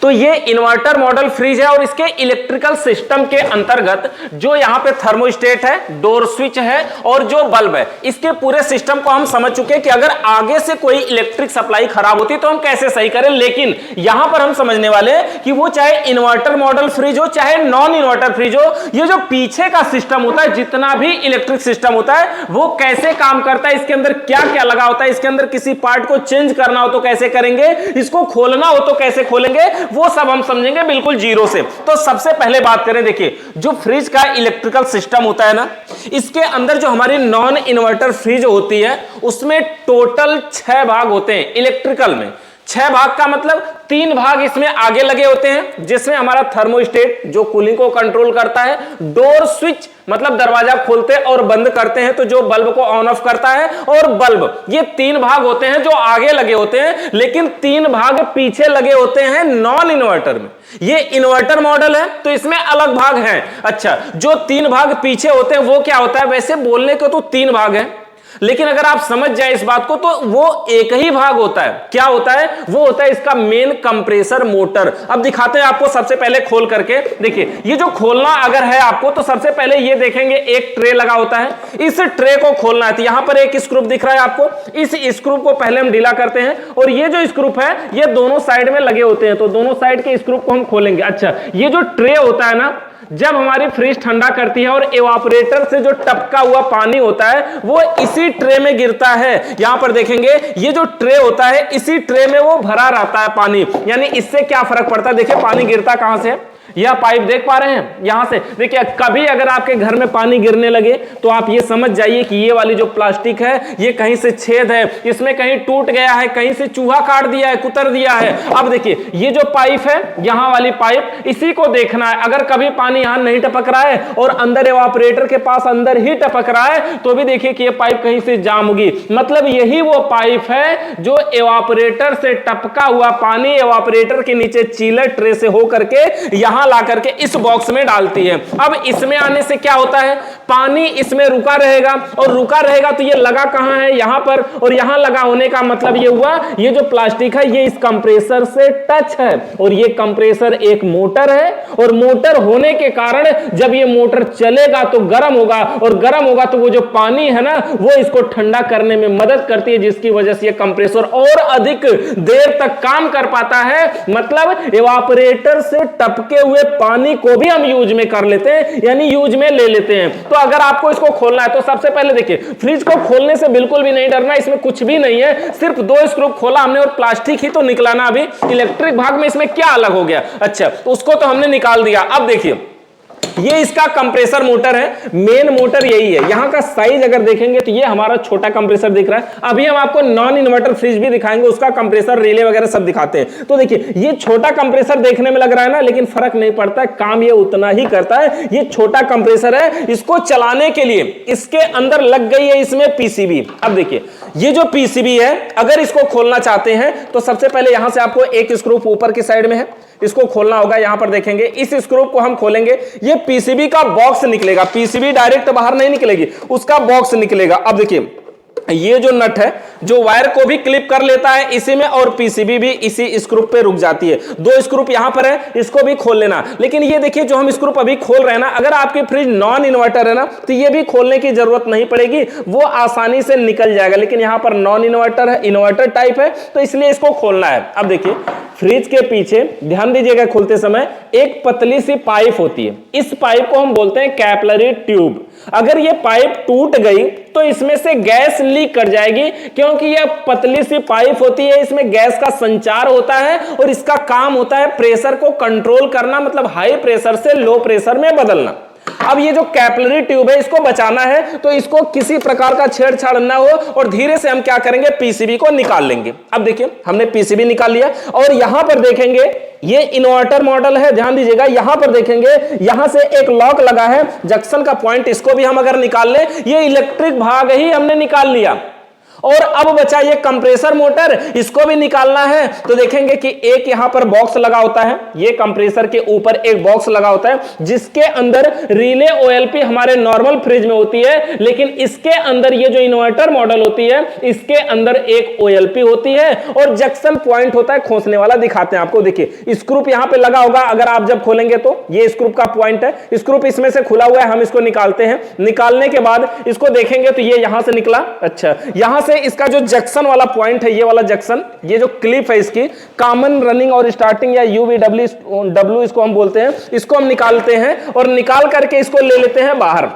तो ये inverter model fridge है और इसके इलेक्ट्रिकल सिस्टम के अंतर्गत जो यहां पे थर्मोस्टेट है, डोर स्विच है और जो बल्ब है, इसके पूरे सिस्टम को हम समझ चुके हैं कि अगर आगे से कोई इलेक्ट्रिक सप्लाई खराब होती तो हम कैसे सही करें। लेकिन यहां पर हम समझने वाले हैं कि वो चाहे इन्वर्टर मॉडल फ्रिज हो चाहे नॉन इन्वर्टर फ्रिज हो, ये जो पीछे का सिस्टम होता है, जितना भी इलेक्ट्रिक सिस्टम होता है वो कैसे काम करता है, इसके अंदर क्या क्या लगा होता है, इसके अंदर किसी पार्ट को चेंज करना हो तो कैसे करेंगे, इसको खोलना हो तो कैसे खोलेंगे, वो सब हम समझेंगे बिल्कुल जीरो से। तो सबसे पहले बात करें, देखिए जो फ्रिज का इलेक्ट्रिकल सिस्टम होता है ना, इसके अंदर जो हमारी नॉन इन्वर्टर फ्रिज होती है उसमें टोटल 6 भाग होते हैं। इलेक्ट्रिकल में 6 भाग का मतलब 3 भाग इसमें आगे लगे होते हैं जिसमें हमारा थर्मोस्टेट जो कूलिंग को कंट्रोल करता है, डोर स्विच मतलब दरवाजा खोलते और बंद करते हैं तो जो बल्ब को ऑन ऑफ करता है, और बल्ब, ये 3 भाग होते हैं जो आगे लगे होते हैं, लेकिन 3 भाग पीछे लगे होते हैं नॉन इन्वर्टर में। ये इन्वर्टर मॉडल है तो इसमें अलग भाग हैं। अच्छा, जो 3 भाग पीछे होते हैं वो क्या होता है, वैसे बोलने को तो 3 भाग है, लेकिन अगर आप समझ जाए इस बात को तो वो एक ही भाग होता है। क्या होता है, वो होता है इसका मेन कंप्रेसर मोटर। अब दिखाते हैं आपको सबसे पहले खोल करके। देखिए ये जो खोलना अगर है आपको तो सबसे पहले ये देखेंगे एक ट्रे लगा होता है, इस ट्रे को खोलना है। तो यहां पर एक स्क्रू दिख रहा है आपको, इस स्क्रू को पहले हम ढीला करते हैं और ये जो स्क्रू है ये दोनों साइड में लगे होते हैं, तो दोनों साइड के स्क्रू को हम खोलेंगे। अच्छा, ये जो ट्रे होता है ना, जब हमारी फ्रिज ठंडा करती है और इवापोरेटर से जो टपका हुआ पानी होता है वो इसी ट्रे में गिरता है। यहां पर देखेंगे ये जो ट्रे होता है इसी ट्रे में वो भरा रहता है पानी। यानी इससे क्या फर्क पड़ता है, देखिए पानी गिरता कहां से, यह पाइप देख पा रहे हैं यहां से। देखिए कभी अगर आपके घर में पानी गिरने लगे तो आप ये समझ जाइए कि ये वाली जो प्लास्टिक है ये कहीं से छेद है, इसमें कहीं टूट गया है, कहीं से चूहा काट दिया है, कुतर दिया है। अब देखिए ये जो पाइप है, यहां वाली पाइप, इसी को देखना है। अगर कभी पानी यहां नहीं टपक रहा है और अंदर इवापोरेटर के पास अंदर ही टपक रहा है तो भी देखिए कि ये पाइप कहीं से जाम होगी। मतलब यही वो पाइप है जो इवापोरेटर से टपका हुआ पानी इवापोरेटर के नीचे चीलर ट्रे से होकर के यहां ला करके इस बॉक्स में डालती है। अब इसमें आने से क्या होता है, पानी इसमें रुका रहेगा, और रुका रहेगा तो ये लगा कहां है, यहां पर, और यहां लगा होने का मतलब ये हुआ ये जो प्लास्टिक है ये इस कंप्रेसर से टच है, और ये कंप्रेसर एक मोटर है, और मोटर होने के कारण जब ये मोटर चलेगा तो गर्म होगा, और गर्म होगा तो वो जो पानी है ना वो इसको ठंडा करने में मदद करती है, जिसकी वजह से ये कंप्रेसर और अधिक देर तक काम कर पाता है। मतलब इवापोरेटर से टपके हुए पानी को भी हम यूज में कर लेते हैं, यानी यूज में ले लेते हैं। तो अगर आपको इसको खोलना है तो सबसे पहले देखिए फ्रिज को खोलने से बिल्कुल भी नहीं डरना, इसमें कुछ भी नहीं है, सिर्फ 2 स्क्रू खोला हमने और प्लास्टिक ही तो निकलाना। अभी इलेक्ट्रिक भाग में इसमें क्या अलग हो गया, अच्छा उसको तो हमने निकाल दिया। अब देखिए ये इसका कंप्रेसर मोटर है, मेन मोटर यही है। यहां का साइज अगर देखेंगे तो ये हमारा छोटा कंप्रेसर दिख रहा है। अभी हम आपको नॉन इन्वर्टर फ्रिज भी दिखाएंगे, उसका कंप्रेसर रिले वगैरह सब दिखाते हैं। तो देखिए ये छोटा कंप्रेसर देखने में लग रहा है ना, लेकिन फर्क नहीं पड़ता है, काम ये उतना ही करता है। ये छोटा कंप्रेसर है, इसको चलाने के लिए इसके अंदर लग गई है इसमें पीसीबी। अब देखिए ये जो पीसीबी है अगर इसको खोलना चाहते हैं तो सबसे पहले यहां से आपको एक स्क्रू ऊपर की साइड में है, इसको खोलना होगा। यहां पर देखेंगे इस स्क्रू को हम खोलेंगे, ये पीसीबी का बॉक्स निकलेगा, पीसीबी डायरेक्ट बाहर नहीं निकलेगी, उसका बॉक्स निकलेगा। अब देखिए ये जो नट है जो वायर को भी क्लिप कर लेता है इसी में, और पीसीबी भी इसी स्क्रू पे रुक जाती है। 2 स्क्रू यहां पर है, इसको भी खोल लेना। लेकिन ये देखिए जो हम स्क्रू अभी खोल रहे हैं ना, अगर आपकी फ्रिज नॉन इन्वर्टर है ना तो ये भी खोलने की जरूरत नहीं पड़ेगी, वो आसानी से निकल जाएगा। लेकिन यहां पर नॉन इन्वर्टर है, इन्वर्टर टाइप है, तो इसलिए इसको खोलना है। अब देखिए फ्रिज के पीछे ध्यान दीजिएगा खोलते समय एक पतली सी पाइप होती है, इस पाइप को हम बोलते हैं कैपिलरी ट्यूब। अगर ये पाइप टूट गई तो इसमें से गैस लीक कर जाएगी, क्योंकि यह पतली सी पाइप होती है, इसमें गैस का संचार होता है और इसका काम होता है प्रेशर को कंट्रोल करना, मतलब हाई प्रेशर से लो प्रेशर में बदलना। अब ये जो कैपिलरी ट्यूब है इसको बचाना है तो इसको किसी प्रकार का छेड़छाड़ ना हो, और धीरे से हम क्या करेंगे पीसीबी को निकाल लेंगे। अब देखिए हमने पीसीबी निकाल लिया, और यहां पर देखेंगे ये इन्वर्टर मॉडल है, ध्यान दीजिएगा। यहां पर देखेंगे यहां से एक लॉक लगा है, जंक्शन का पॉइंट, इसको भी हम अगर निकाल ले, ये इलेक्ट्रिक भाग ही हमने निकाल लिया। और अब बचा ये कंप्रेसर मोटर, इसको भी निकालना है। तो देखेंगे कि एक यहां पर बॉक्स लगा होता है, ये कंप्रेसर के ऊपर एक बॉक्स लगा होता है जिसके अंदर रिले ओएलपी हमारे नॉर्मल फ्रिज में होती है, लेकिन इसके अंदर ये जो इन्वर्टर मॉडल होती है इसके अंदर एक ओएलपी होती है और जंक्शन पॉइंट होता है खोसने वाला। दिखाते हैं आपको, देखिए स्क्रू यहां पे लगा होगा, अगर आप जब खोलेंगे तो ये स्क्रू का पॉइंट है, स्क्रू इसमें से खुला हुआ है, हम इसको निकालते हैं। निकालने के बाद इसको देखेंगे तो ये यहां से निकला, अच्छा यहां से इसका जो जंक्शन वाला पॉइंट है, ये वाला जंक्शन, ये जो क्लिप है इसकी कॉमन रनिंग और स्टार्टिंग या यूवीडब्ल्यू इसको हम बोलते हैं, इसको हम निकालते हैं और निकाल करके इसको ले लेते हैं बाहर।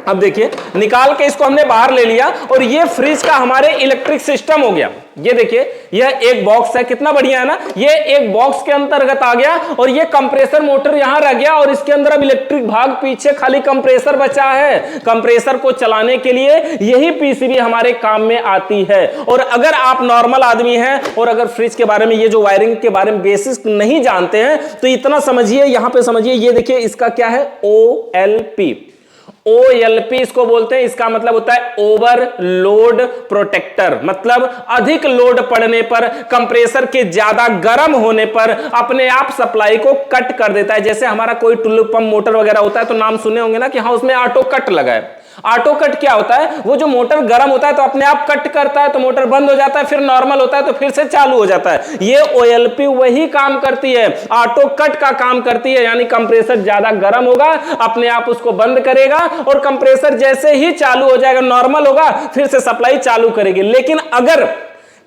अब देखिए निकाल के इसको हमने बाहर ले लिया और ये फ्रिज का हमारे इलेक्ट्रिक सिस्टम हो गया। ये देखिए यह एक बॉक्स है, कितना बढ़िया है ना, ये एक बॉक्स के अंतर्गत आ गया और ये कंप्रेसर मोटर यहां रह गया और इसके अंदर अब इलेक्ट्रिक भाग, पीछे खाली कंप्रेसर बचा है। कंप्रेसर को चलाने के लिए यही पीसीबी हमारे काम में आती है। और अगर आप नॉर्मल आदमी हैं और अगर फ्रिज के बारे में, ये जो वायरिंग के बारे में बेसिक नहीं जानते हैं तो इतना समझिए, यहां पे समझिए, ये देखिए इसका क्या है, OLP। OLP इसको बोलते हैं, इसका मतलब होता है ओवरलोड प्रोटेक्टर, मतलब अधिक लोड पड़ने पर, कंप्रेसर के ज्यादा गर्म होने पर अपने आप सप्लाई को कट कर देता है। जैसे हमारा कोई टुल्लू पंप मोटर वगैरह होता है तो नाम सुने होंगे ना कि हाँ उसमें ऑटो कट लगा है। ऑटो कट क्या होता है, वो जो मोटर गर्म होता है तो अपने आप कट करता है तो मोटर बंद हो जाता है, फिर नॉर्मल होता है तो फिर से चालू हो जाता है। ये OLP वही काम करती है, ऑटो कट का काम करती है, यानी कंप्रेसर ज्यादा गर्म होगा अपने आप उसको बंद करेगा और कंप्रेसर जैसे ही चालू हो जाएगा, नॉर्मल होगा, फिर से सप्लाई चालू करेगी। लेकिन अगर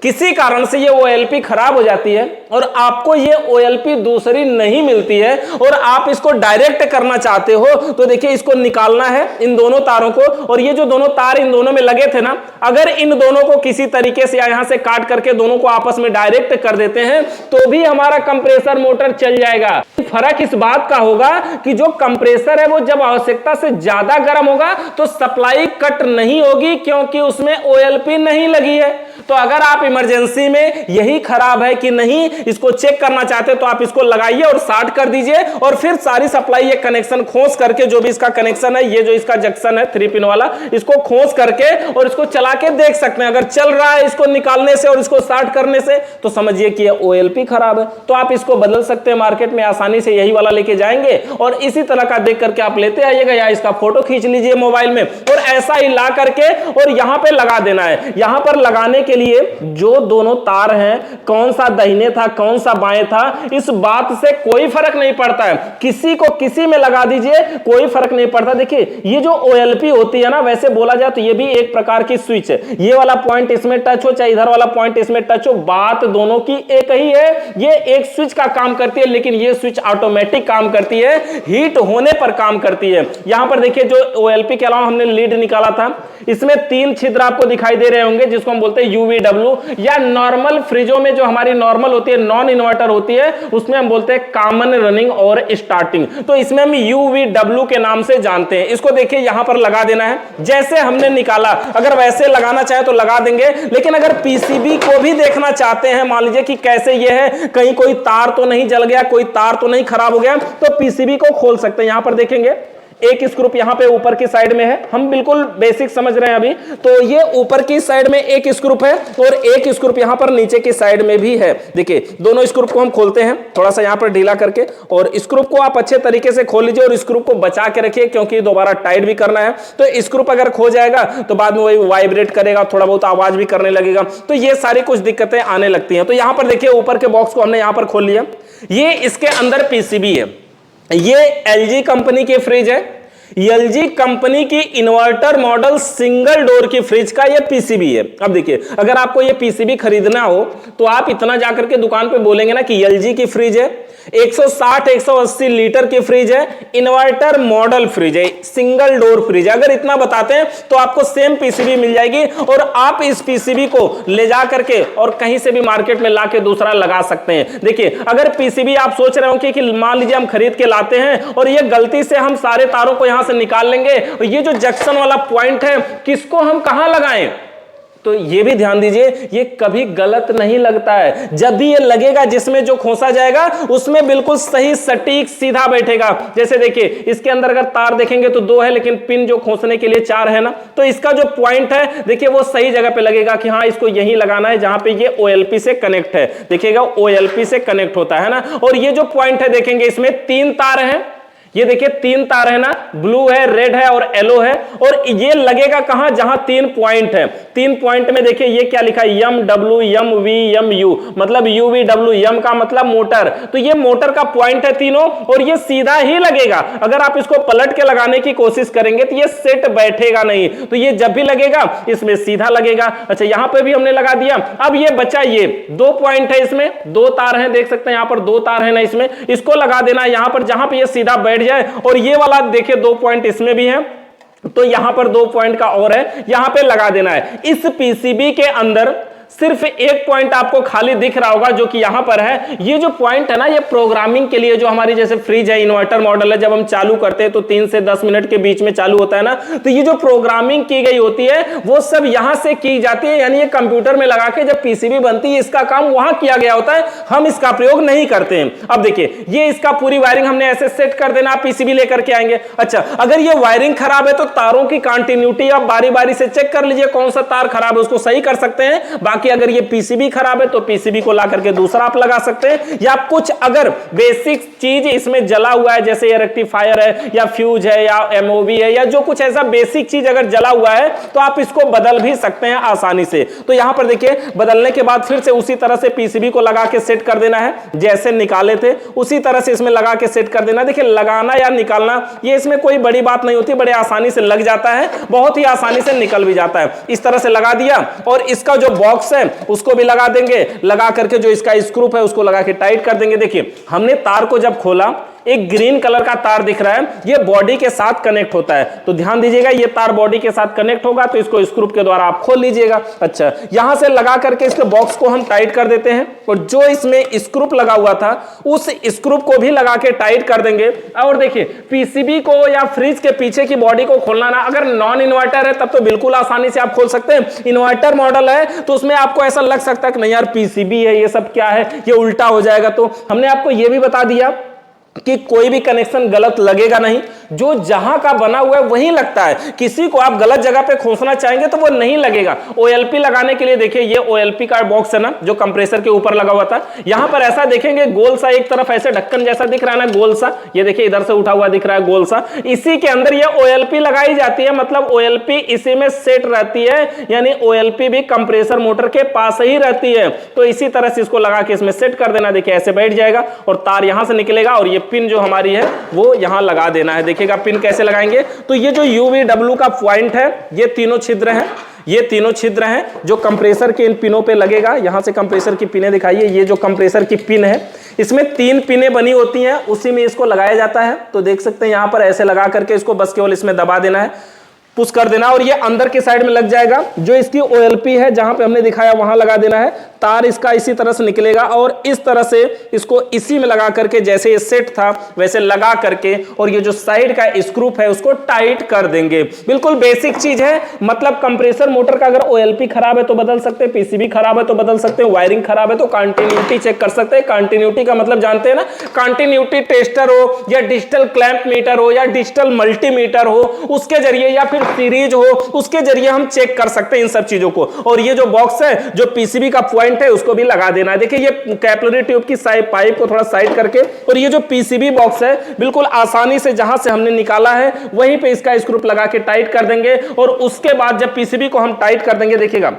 किसी कारण से ये OLP खराब हो जाती है और आपको ये OLP दूसरी नहीं मिलती है और आप इसको डायरेक्ट करना चाहते हो तो देखिए इसको निकालना है, इन दोनों तारों को, और ये जो दोनों तार इन दोनों में लगे थे ना, अगर इन दोनों को किसी तरीके से यहां से काट करके दोनों को आपस में डायरेक्ट कर देते हैं तो भी हमारा कंप्रेसर मोटर चल जाएगा। फर्क इस बात का होगा कि जो कंप्रेसर है वो जब आवश्यकता से ज्यादा गर्म होगा तो सप्लाई कट नहीं होगी क्योंकि उसमें OLP नहीं लगी है। तो अगर आप इमरजेंसी में यही खराब है कि नहीं इसको चेक करना चाहते तो आप इसको लगाइए और शार्ट कर दीजिए और फिर सारी सप्लाई ये कनेक्शन खोस करके, जो भी इसका कनेक्शन है, ये जो इसका जंक्शन है 3 पिन वाला, इसको खोस करके और इसको चला के देख सकते हैं। अगर चल रहा है इसको निकालने से और इसको शार्ट करने से तो समझिए कि ये OLP खराब है। तो आप इसको बदल सकते हैं, मार्केट में आसानी से यही वाला लेके जाएंगे और इसी तरह का देख करके आप लेते आइएगा या इसका फोटो खींच लीजिए मोबाइल में और ऐसा ही ला करके और यहां पे लगा देना है। यहां पर लगाने के लिए जो दोनों तार हैं, कौन सा दाहिने था कौन सा बाएं था, इस बात से कोई फर्क नहीं पड़ता है, किसी को किसी में लगा दीजिए कोई फर्क नहीं पड़ता। देखिए ये जो OLP होती है ना, वैसे बोला जाए तो ये भी एक प्रकार की स्विच है। ये वाला पॉइंट इसमें टच हो चाहे इधर वाला पॉइंट इसमें टच हो, बात दोनों की एक ही है। ये एक स्विच का काम करती है लेकिन ये स्विच ऑटोमेटिक काम करती है, हीट होने पर काम करती है। यहां पर देखिए जो OLP के अलावा हमने लीड निकाला था, इसमें 3 छिद्र आपको दिखाई दे रहे होंगे जिसको हम बोलते हैं UVW, या नॉर्मल फ्रिजों में जो हमारी नॉर्मल होती है, नॉन इन्वर्टर होती है, उसमें हम बोलते हैं कॉमन रनिंग और स्टार्टिंग। तो इसमें हम UVW के नाम से जानते हैं। इसको देखिए यहां पर लगा देना है, जैसे हमने निकाला, अगर वैसे लगाना चाहे तो लगा देंगे। लेकिन अगर PCB को भी देखना चाहते हैं, मान लीजिए कि कैसे ये है, कहीं कोई तार तो नहीं जल गया, कोई तार तो नहीं खराब हो गया, तो PCB को खोल सकते हैं। यहां पर देखेंगे एक स्क्रू यहां पे ऊपर की साइड में है, हम बिल्कुल बेसिक समझ रहे हैं अभी, तो ये ऊपर की साइड में एक स्क्रू है और एक स्क्रू यहां पर नीचे की साइड में भी है। देखिए दोनों स्क्रू को हम खोलते हैं थोड़ा सा यहां पर ढीला करके, और स्क्रू को आप अच्छे तरीके से खोल लीजिए और स्क्रू को बचा के रखिए क्योंकि दोबारा टाइट भी करना है। तो स्क्रू अगर खो जाएगा तो बाद में वही वाइब्रेट करेगा, थोड़ा बहुत आवाज भी करने लगेगा, तो ये सारी कुछ दिक्कतें आने लगती हैं। तो यहां पर देखिए ऊपर के बॉक्स को हमने यहां पर खोल लिया, ये इसके अंदर PCB है। ये LG कंपनी की फ्रिज है, LG कंपनी की इन्वर्टर मॉडल सिंगल डोर की फ्रिज का ये PCB है। अब देखिए अगर आपको ये PCB खरीदना हो तो आप इतना जाकर के दुकान पे बोलेंगे ना कि LG की फ्रिज है, 160-180 लीटर की फ्रिज है, इन्वर्टर मॉडल फ्रिज है, सिंगल डोर फ्रिज है। अगर इतना बताते हैं तो आपको सेम PCB मिल जाएगी और आप इस PCB को ले जा करके और कहीं से भी मार्केट में ला के दूसरा लगा सकते हैं। देखिए अगर PCB आप सोच रहे हो कि मान लीजिए हम खरीद के लाते हैं और ये गलती से हम सारे तारों को यहां से निकाल लेंगे, और ये जो जंक्शन वाला पॉइंट है किसको हम कहां लगाएं, तो ये भी ध्यान दीजिए, ये कभी गलत नहीं लगता है। जब भी ये लगेगा जिसमें जो खोसा जाएगा उसमें बिल्कुल सही सटीक सीधा बैठेगा। जैसे देखिए इसके अंदर अगर तार देखेंगे तो 2 है, लेकिन पिन जो खोसने के लिए 4 है ना, तो इसका जो पॉइंट है देखिए वो सही जगह पे लगेगा कि हाँ इसको यही लगाना है जहां पे ये OLP से कनेक्ट है। देखिएगा OLP से कनेक्ट होता है ना, और ये जो पॉइंट है देखेंगे इसमें 3 तार हैं। ये देखिए 3 तार है ना, ब्लू है, रेड है और येलो है, और ये लगेगा कहां, जहां 3 पॉइंट है। 3 पॉइंट में देखिए ये क्या लिखा है, MW MV MU, मतलब UV W, M का मतलब मोटर। तो ये मोटर का पॉइंट है तीनों, और ये सीधा ही लगेगा। अगर आप इसको पलट के लगाने की कोशिश करेंगे तो ये सेट बैठेगा नहीं, तो ये जब भी लगेगा इसमें सीधा लगेगा। अच्छा यहां पे भी हमने लगा दिया। अब ये बचा, ये 2 पॉइंट है, इसमें 2 तार हैं, देख सकते हैं यहां पर 2 तार है ना, इसमें इसको लगा देना यहां पर जहां पे ये सीधा बैठ जाए। और ये वाला देखिए 2 पॉइंट इसमें भी है, तो यहां पर 2 पॉइंट का और है, यहां पे लगा देना है। इस पीसीबी के अंदर सिर्फ एक पॉइंट आपको खाली दिख रहा होगा जो कि यहां पर है। ये जो पॉइंट है ना, ये प्रोग्रामिंग के लिए, जो हमारी जैसे फ्रिज है, इन्वर्टर मॉडल है, जब हम चालू करते हैं तो 3 से 10 मिनट के बीच में चालू होता है ना, तो ये जो प्रोग्रामिंग की गई होती है वो सब यहां से की जाती है। यानी ये कंप्यूटर में लगा के जब पीसीबी बनती है इसका काम वहां किया गया होता है, हम इसका प्रयोग नहीं करते हैं। अब देखिए ये इसका पूरी वायरिंग हमने ऐसे सेट कर देना, आप पीसीबी लेकर के आएंगे। अच्छा अगर ये वायरिंग खराब है तो तारों की कंटिन्यूटी आप बारी बारी से चेक कर लीजिए, कौन सा तार खराब है उसको सही कर सकते हैं। बाकी अगर ये पीसीबी खराब है तो पीसीबी को ला करके दूसरा आप लगा सकते हैं, या कुछ अगर बेसिक चीज इसमें जला हुआ है, जैसे ये रेक्टिफायर है या फ्यूज है या एमओवी है, या जो कुछ ऐसा बेसिक चीज अगर जला हुआ है तो आप इसको बदल भी सकते हैं आसानी से। तो यहां पर देखिए बदलने के बाद फिर से उसी तरह से पीसीबी को लगा के सेट कर देना है, जैसे निकाले थे उसी तरह से इसमें लगा के सेट कर देना। देखिए लगाना या निकालना ये इसमें कोई बड़ी बात नहीं होती, बड़े आसानी से लग जाता है, बहुत ही आसानी से निकल भी जाता है। इस तरह से लगा दिया, और इसका जो बॉक्स है उसको भी लगा देंगे, लगा करके जो इसका स्क्रू है उसको लगा के टाइट कर देंगे। देखिए हमने तार को जब खोला, एक ग्रीन कलर का तार दिख रहा है, ये बॉडी के साथ कनेक्ट होता है, तो ध्यान दीजिएगा ये तार बॉडी के साथ कनेक्ट होगा, तो इसको स्क्रू के द्वारा आप खोल लीजिएगा। अच्छा यहां से लगा करके इसके बॉक्स को हम टाइट कर देते हैं, और जो इसमें स्क्रू लगा हुआ था उस स्क्रू को भी लगा के टाइट कर देंगे। और देखिए पीसीबी को या फ्रिज के पीछे की बॉडी को खोलना ना, अगर नॉन इन्वर्टर है तब तो बिल्कुल आसानी से आप खोल सकते हैं। इन्वर्टर मॉडल है तो उसमें आपको ऐसा लग सकता है कि नहीं यार पीसीबी है, ये सब क्या है, ये उल्टा हो जाएगा। तो हमने आपको ये भी बता दिया कि कोई भी कनेक्शन गलत लगेगा नहीं, जो जहां का बना हुआ है वहीं लगता है। किसी को आप गलत जगह पे खोसना चाहेंगे तो वो नहीं लगेगा। OLP लगाने के लिए देखिए ये OLP का बॉक्स है ना, जो कंप्रेसर के ऊपर लगा हुआ था, यहां पर ऐसा देखेंगे गोल सा एक तरफ ऐसे ढक्कन जैसा दिख रहा है ना, गोल सा, ये देखिए इधर से उठा हुआ दिख रहा है गोल सा, इसी के अंदर ये OLP लगाई जाती है, मतलब OLP इसी में सेट रहती है, यानी OLP भी कंप्रेसर मोटर के पास ही रहती है। तो इसी तरह से इसको लगा के इसमें सेट कर देना, देखिए ऐसे बैठ जाएगा, और तार यहां से निकलेगा, और ये पिन जो हमारी है वो यहां लगा देना है। देखिएगा पिन कैसे लगाएंगे, तो ये जो UV W का पॉइंट है, ये तीनों छिद्र हैं, ये तीनों छिद्र हैं जो कंप्रेसर के इन पिनों पे लगेगा। यहां से कंप्रेसर की पिनें दिखाइए, ये जो कंप्रेसर की पिन है इसमें 3 पिनें बनी होती हैं, उसी में इसको लगाया जाता है। तो देख सकते हैं यहां पर ऐसे लगा करके इसको बस केवल इसमें दबा देना है, पुश कर देना, और ये अंदर के साइड में लग जाएगा। जो इसकी OLP है जहां पे हमने दिखाया वहां लगा देना है, तार इसका इसी तरह से निकलेगा, और इस तरह से इसको इसी में लगा करके जैसे ये सेट था वैसे लगा करके, और ये जो साइड का स्क्रू है उसको टाइट कर देंगे। बिल्कुल बेसिक चीज है, मतलब कंप्रेसर मोटर का अगर OLP खराब है तो बदल सकते हैं, पीसीबी खराब है तो बदल सकते हैं, वायरिंग खराब है तो कंटिन्यूटी चेक कर सकते हैं। कंटिन्यूटी का मतलब जानते हैं ना, कंटिन्यूटी टेस्टर हो या डिजिटल क्लैंप मीटर हो या डिजिटल मल्टीमीटर हो, उसके जरिए या फिर सीरीज हो उसके जरिए हम चेक कर सकते हैं इन सब चीजों को। और ये जो बॉक्स है जो पीसीबी का पॉइंट है उसको भी लगा देना है। देखिए ये कैपिलरी ट्यूब की पाइप को थोड़ा साइड करके, और ये जो पीसीबी बॉक्स है बिल्कुल आसानी से जहां से हमने निकाला है वहीं पे इसका स्क्रू लगा के टाइट कर देंगे। और उसके बाद जब पीसीबी को हम टाइट कर देंगे, देखिएगा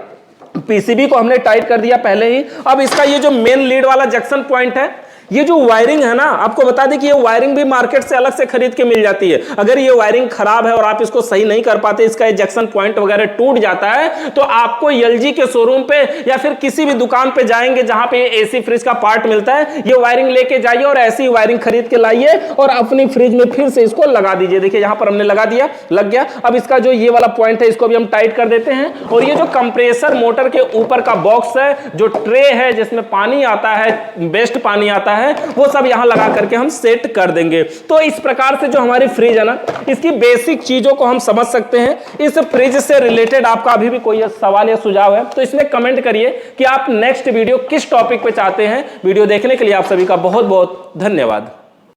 पीसीबी को हमने टाइट कर दिया पहले ही। अब इसका ये जो मेन लीड वाला जंक्शन पॉइंट है, ये जो वायरिंग है ना, आपको बता दें कि ये वायरिंग भी मार्केट से अलग से खरीद के मिल जाती है। अगर ये वायरिंग खराब है और आप इसको सही नहीं कर पाते, इसका जंक्शन पॉइंट वगैरह टूट जाता है, तो आपको एलजी के शोरूम पे या फिर किसी भी दुकान पे जाएंगे जहां पे एसी फ्रिज का पार्ट मिलता है, ये वायरिंग लेके जाइए और ऐसी वायरिंग खरीद के लाइए और अपनी फ्रिज में फिर से इसको लगा दीजिए। देखिए यहां पर हमने लगा दिया, लग गया। अब इसका जो ये वाला पॉइंट है इसको भी हम टाइट कर देते हैं। और ये जो कंप्रेसर मोटर के ऊपर का बॉक्स है, जो ट्रे है जिसमें पानी आता है, बेस्ट पानी आता होता है वो सब यहां लगा करके हम सेट कर देंगे। तो इस प्रकार से जो हमारी फ्रिज है ना, इसकी बेसिक चीजों को हम समझ सकते हैं। इस फ्रिज से रिलेटेड आपका अभी भी कोई सवाल या सुझाव है तो इसमें कमेंट करिए कि आप नेक्स्ट वीडियो किस टॉपिक पे चाहते हैं। वीडियो देखने के लिए आप सभी का बहुत बहुत धन्यवाद।